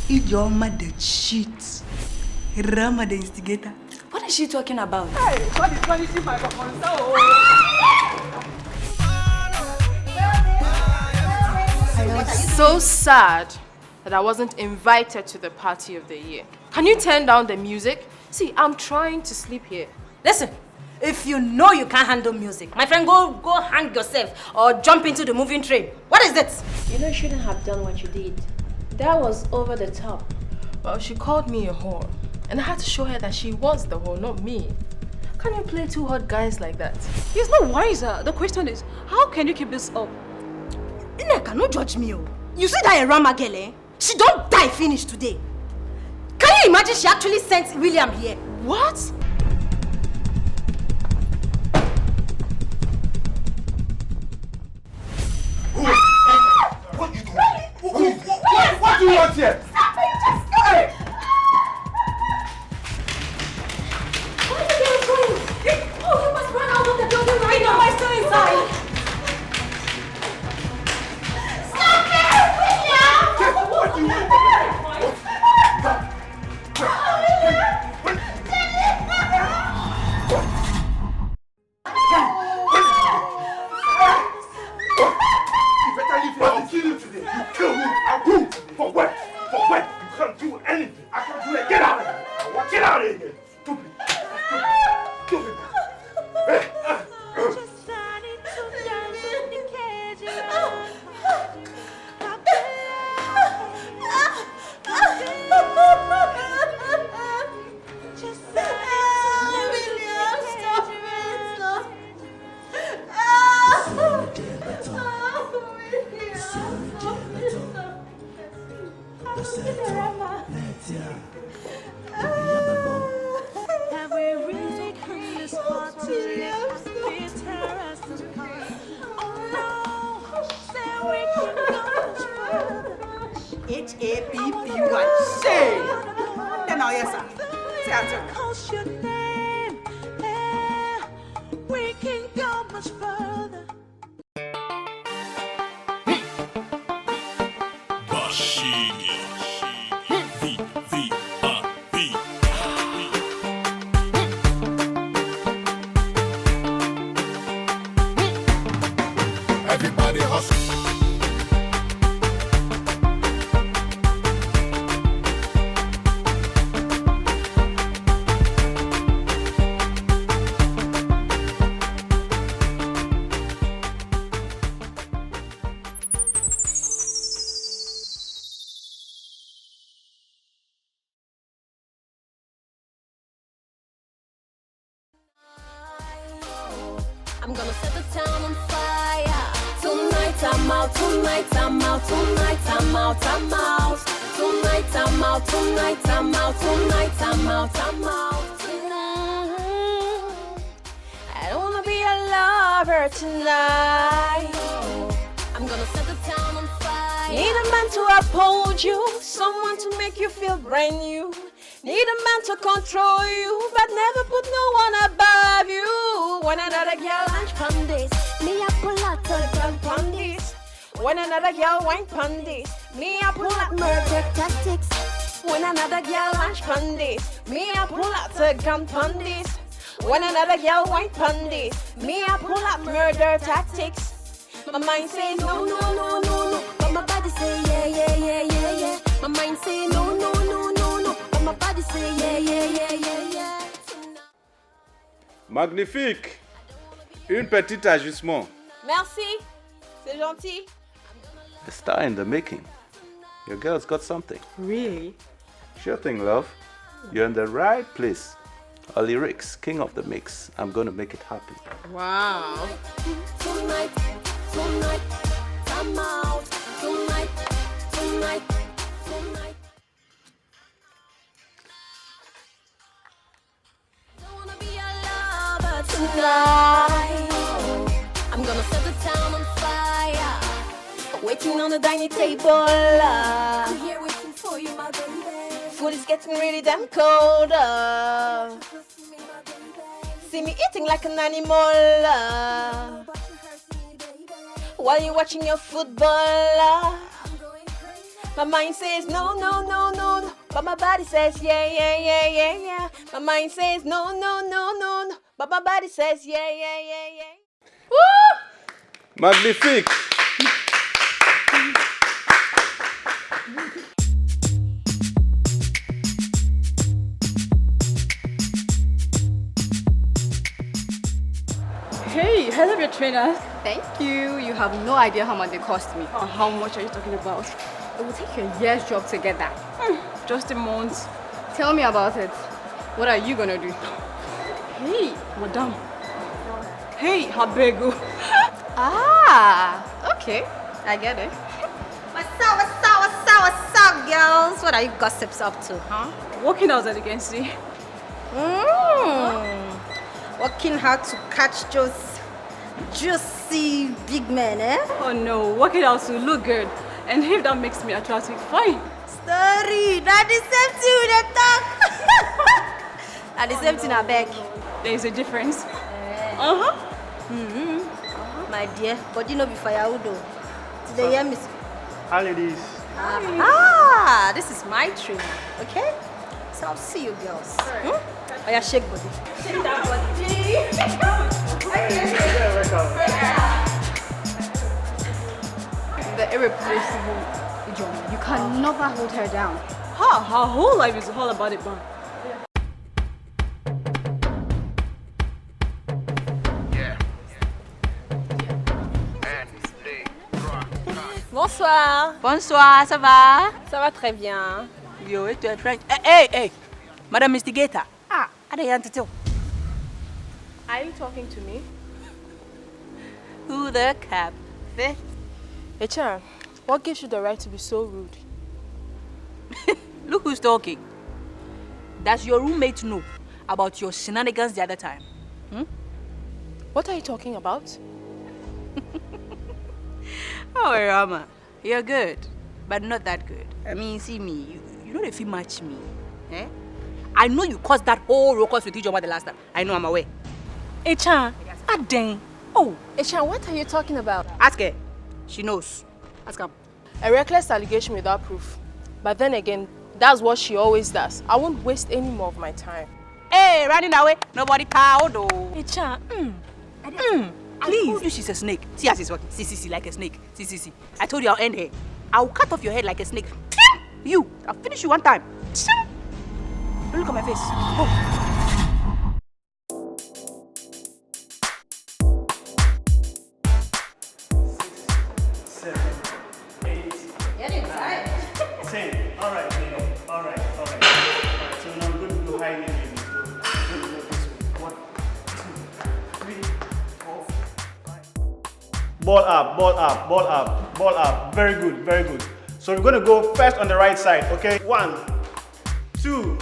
Idioma the cheat. Rama the instigator. What is she talking about? Hey, what is punishing my performance? I'm so sad that I wasn't invited to the party of the year. Can you turn down the music? See, I'm trying to sleep here. Listen, if you know you can't handle music, my friend, go hang yourself or jump into the moving train. What is it? You know, you shouldn't have done what you did. That was over the top. Well, she called me a whore. And I had to show her that she was the whore, not me. Can you play two hot guys like that? He's not wiser. The question is, how can you keep this up? Ineka, no judge me. You see that Rama girl, eh? She don't die finish today. Can you imagine she actually sent William here? What? What do you want here? Stop it! Just go! Hey. Where are you going? Oh, you must run out of the building right now. I'm still inside. Stop it, William! What do you want? You better leave here. I'll kill you today. You kill me. I'll do. For what? For what? You can't do anything. I can't do it. Get out of here. Get out of here. Stupid. Stupid. Hey. H-A-P-P-Y. Say. Then now, yes, sir. Say after. We can go much further. Everybody hustle. I'm gonna set the town on fire. Tonight I'm out, tonight I'm out, tonight I'm out, I'm out. Tonight I'm out, tonight I'm out, tonight I'm out, I'm out. I don't wanna be a lover tonight. I'm gonna set the town on fire. Need a man to uphold you, someone to make you feel brand new. Need a man to control you, but never put no one above you. When another girl lunch pon this, me a pull out a gun pon this. When another girl wine pon this, me a pull out murder tactics. When another girl lunch pon this, me a pull out a gun pon this. When another girl wine pon this, me a pull out murder tactics. My mind say no, no, no, no, no, but my body say yeah, yeah, yeah, yeah, yeah. My mind say no, no, no, no, no, but my body say yeah, yeah, yeah, yeah, yeah. Magnifique! Une petite ajustement. Merci. C'est gentil. A star in the making. Your girl's got something. Really? Sure thing, love. You're in the right place. Our lyrics, king of the mix. I'm gonna make it happen. Wow. Tonight, tonight, I'm out. Tonight, tonight, tonight. Don't wanna be a lover tonight. I'm gonna set the town on fire. Waiting on the dining table. I'm here waiting for you, my baby. Food is getting really damn cold. See me eating like an animal. While you're watching your football. My mind says no, no, no, no, no. But my body says yeah, yeah, yeah, yeah, yeah. My mind says no, no, no, no, no. But my body says yeah, yeah, yeah, yeah. Woo! Magnifique! Hey, I love your trainers. Thank you. You have no idea how much they cost me. Oh, how much are you talking about? It will take you a year's job to get that. Just a month. Tell me about it. What are you gonna do? Hey, madam. Hey, Habego. Ah, okay. I get it. What's up, girls? What are you gossips up to, huh? Working out, as you can see. Working hard to catch those juicy big men, eh? Oh no, working out to look good. And if that makes me attractive, fine. Story, not the same thing we dey talk. Not the same thing, I beg. There is a difference. My dear, but you know before you do. Today, hear me. Hi, ladies. This is my trainer, okay? So I'll see you girls. Oh yeah, shake body. Shake that body. The irreplaceable Ijoma. You can never hold her down. Her whole life is all about it, man. Bonsoir. Bonsoir, ça va? Ça va très bien. Yo, tu es French. Hey, Madame Instigator. I don't want to tell. Are you talking to me? Who the cap? Echan, what gives you the right to be so rude? Look who's talking. Does your roommate know about your shenanigans the other time? What are you talking about? Oh, Rama, you're good, but not that good. I mean, see me, you know if you match me, eh? I know you caused that whole ruckus with Ijoma the last time. I know, I'm aware. Echan, Dang. oh, Echan, what are you talking about? Ask her. She knows. Ask her. A reckless allegation without proof. But then again, that's what she always does. I won't waste any more of my time. Hey, running away. Nobody proud, though. Echan, I told you she's a snake. See how she's walking. See, like a snake. See. I told you I'll end her. I'll cut off your head like a snake. You, I'll finish you one time. Don't look at my face. Oh. 6, 7, 8. Get inside. 10. All right, lady. All right. Alright, so now I'm going to do high knee, ladies. So I'm going to go this way. 1, 2, 3, 4, 5. Ball up. Very good. So we're going to go first on the right side, okay? 1, 2,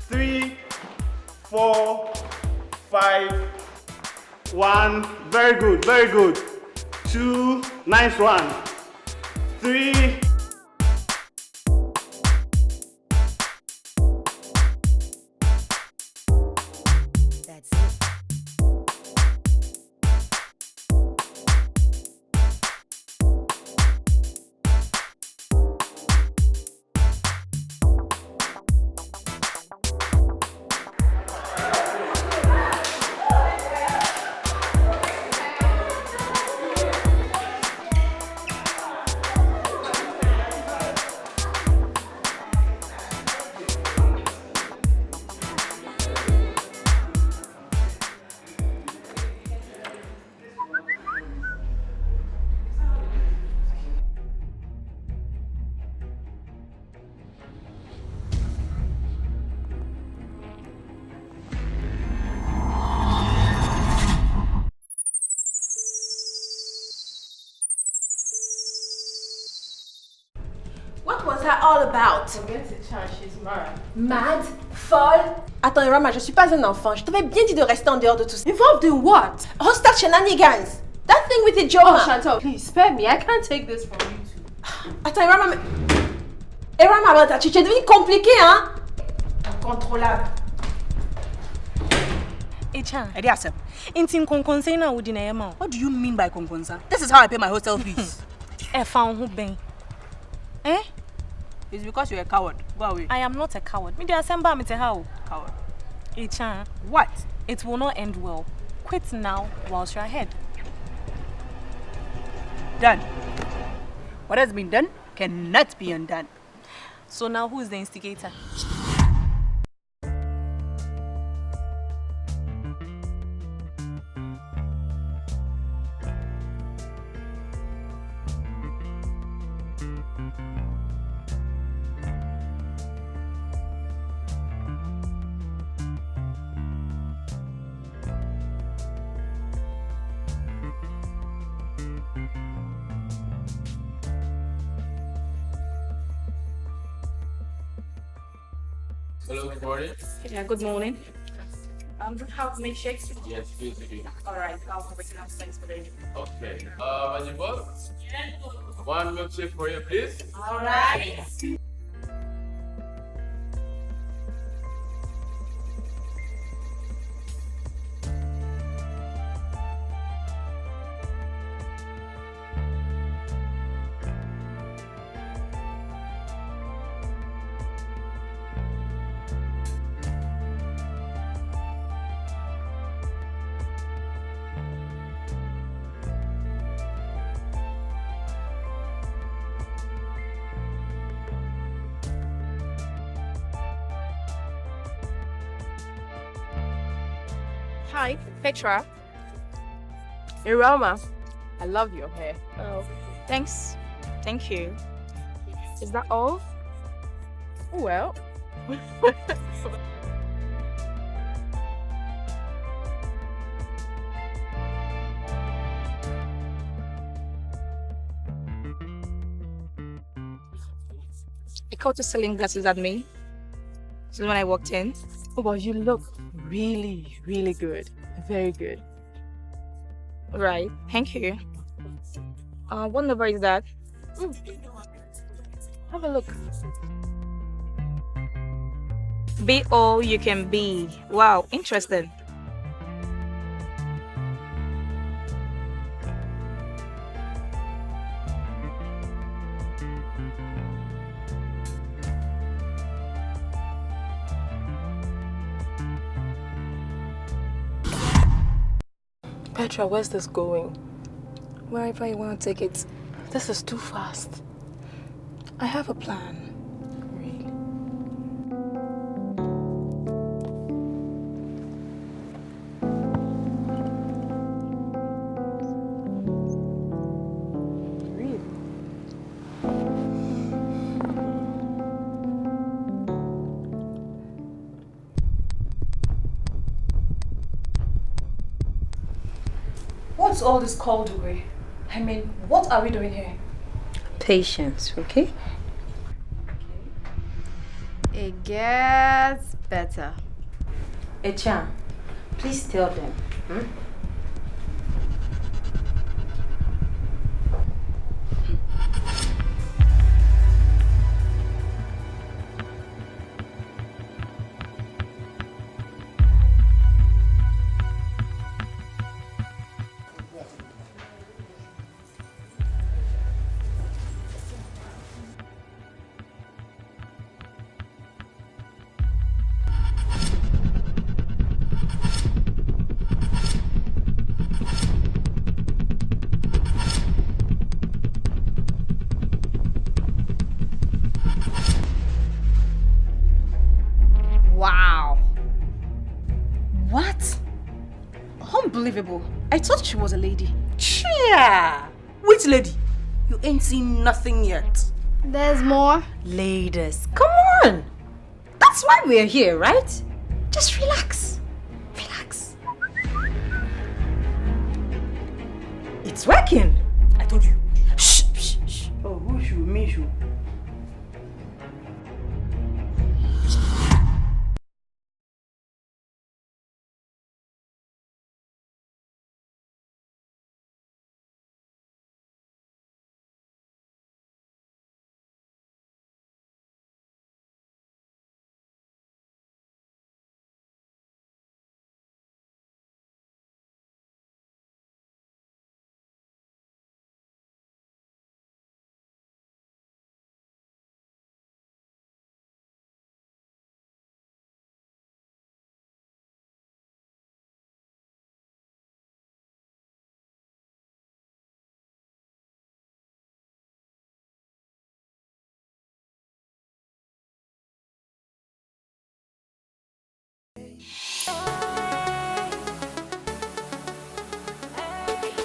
3, 4, 5. 1. Very good. 2. Nice one. 3. That's it. What was that all about? Forget Echan, she's mad. Mad? Folle? Attends, Rama, je suis pas un enfant. Je t'avais bien dit de rester en dehors de tout ça. Involved in what? Hostel shenanigans. That thing with the Ijoma. Oh, Chantal, please spare me. I can't take this from you two. Attends, Rama, mais... Rama, tu es devenu compliqué, hein? Incontrôlable. Echan, what do you mean by konkonsa? This is how I pay my hostel fees. I found who been. Eh? It's because you're a coward. Go away. I am not a coward. Me December me how. Coward. Echan, What? it will not end well. Quit now whilst you're ahead. Done. What has been done cannot be undone. So now who is the instigator? Hello, good morning. Yeah, good morning. Have milkshakes? Yes, please do. Alright, I'll have it upstairs for you. Okay. Majibot? One milkshake for you, please. Alright. Hi, Petra. Irama, I love your hair. Oh, thanks. Thank you. Is that all? Well. I caught you selling glasses at me. This is when I walked in. Oh, but you look really, really good. Very good. Right. Thank you. What number is that? Have a look. Be all you can be. Wow, interesting. Petra, where's this going? Wherever you want to take it. This is too fast. I have a plan. Really? Really? What's all this call away? I mean, what are we doing here? Patience, okay? It gets better. Echan, please tell them. Wow. What? Unbelievable. I thought she was a lady. Chia! Which lady? You ain't seen nothing yet. There's more. Ladies, come on! That's why we're here, right? Just relax. Relax. It's working. I told you. Shh, shh, shh. Oh, who should? Me should.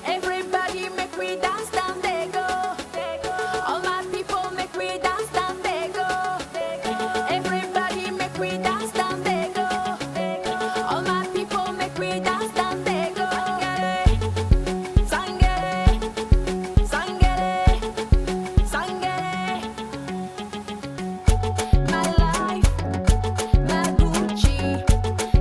Everybody make we dance down they go. All my people make we dance down they go. Everybody make we dance down they go. All my people make we dance down they go. Sangere, sangere, sangere. My life, ma Gucci,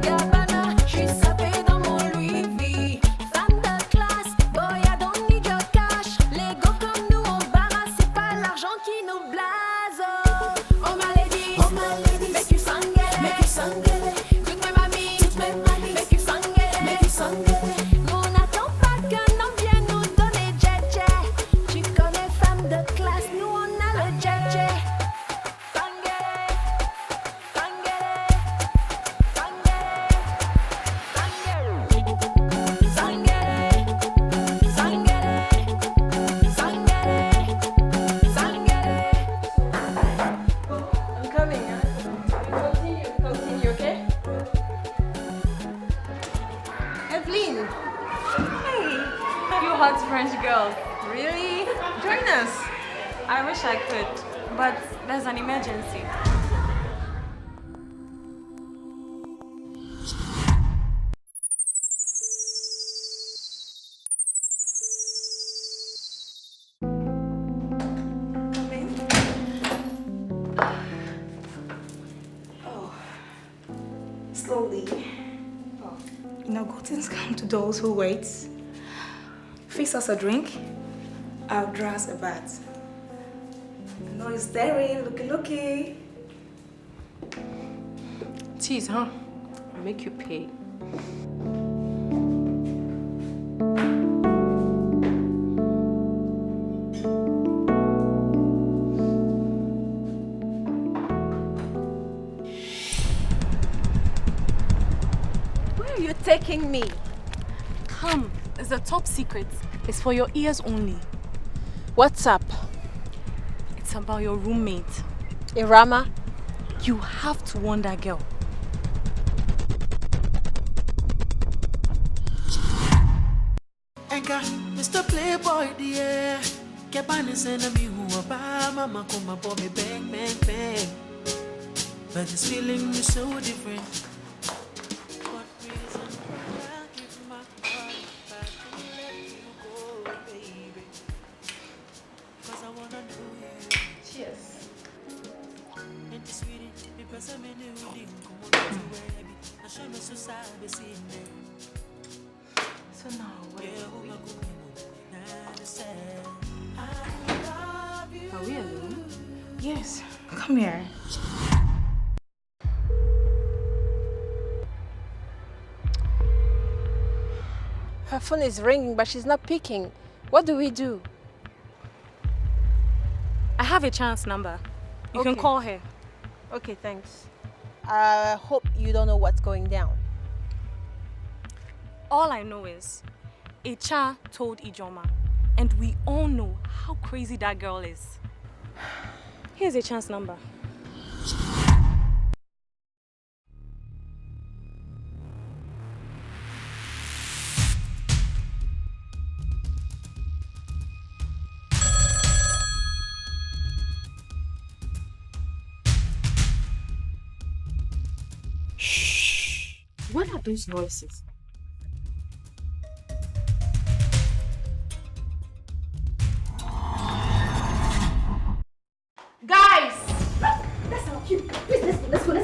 Gabbana, j'suis sapée dans mon Louis V. Femme de classe, boy, I don't need your cash. Les gars comme nous, on barrasse, c'est pas l'argent qui nous blase. Oh my ladies, make you sangere, toutes mes mamies, make you sangere. Nous on n'attend pas qu'un homme vienne nous donner djé. Tu connais femme de classe, nous on a le djé. Sangere, sangere, sangere, sangere, sangere, sangere, sangere. I'm coming, huh? Continue, okay? Evelyn, Hey, you hot French girl. Really? Join us. I wish I could, but there's an emergency. slowly. Good things come to those who wait. Fix us a drink. I'll draw us a bath. No, it's staring, looky. Tease, huh? I'll make you pay. Where are you taking me? Come, it's a top secret. It's for your ears only. What's up? It's about your roommate. Irama? You have to warn that girl. Enka, Mr. Playboy, dear. Kebani send me who about mama come up me bang, bang, bang. But this feeling is so different. What reason I'll give my heart back and let you go, baby? Cause I wanna know you. Cheers. And this sweetie, because I'm in the hoodie, come on to baby. I show me so sad, see me. So now, where are we? Are we alone? Yes, come here. Her phone is ringing, but she's not picking. What do we do? I have a chance number. You can Okay. call her. Okay, thanks. I hope you don't know what's going down. All I know is, Echa told Ijoma, and we all know how crazy that girl is. Here's a chance number. Shh! What are those noises? Guys! That's our cue. Please, let's go.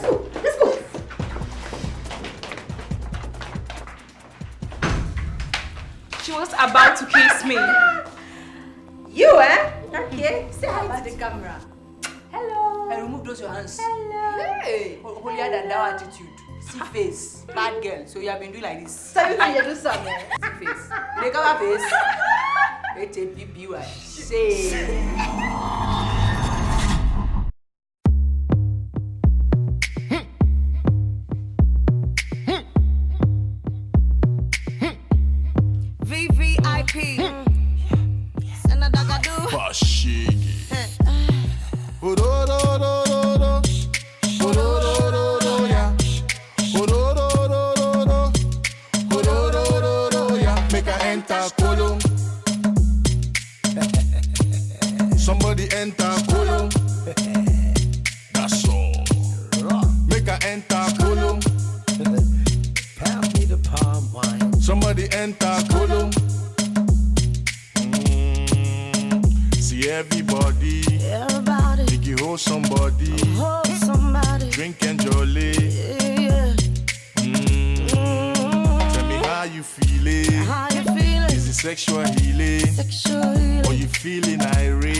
She was about to kiss me. You, eh? Okay. Say hi to the camera. Hello. And remove those your hands. Hello. Hey, holier than thou attitude. See face, bad girl. So you have been doing like this. So you think you do something? See face. They cover face. H-A-P-P-Y. Say. VVIP. And a dog I do. Somebody enter Kolo. That's all. Make her enter Kolo. Pass me the palm wine. Somebody enter Kolo. See everybody. Make you hold somebody. Drink and jolly. Tell me how you feeling. Is it sexual healing? Or you feeling irate?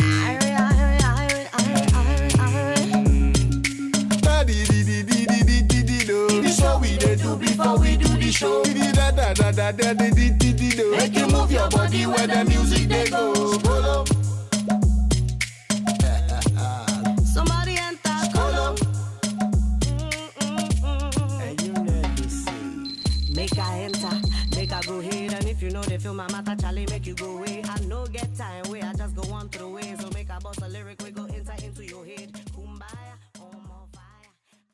This what we dey do before we do the show. Make you move your body where the music they go. Somebody enter Kolo. And you never see. Make her enter, make her go ahead. And if you know they feel my matter, Charlie, make you go away. I no get time, way I just go on through the way. So make her boss a lyric, we go enter into your head. Kumbaya.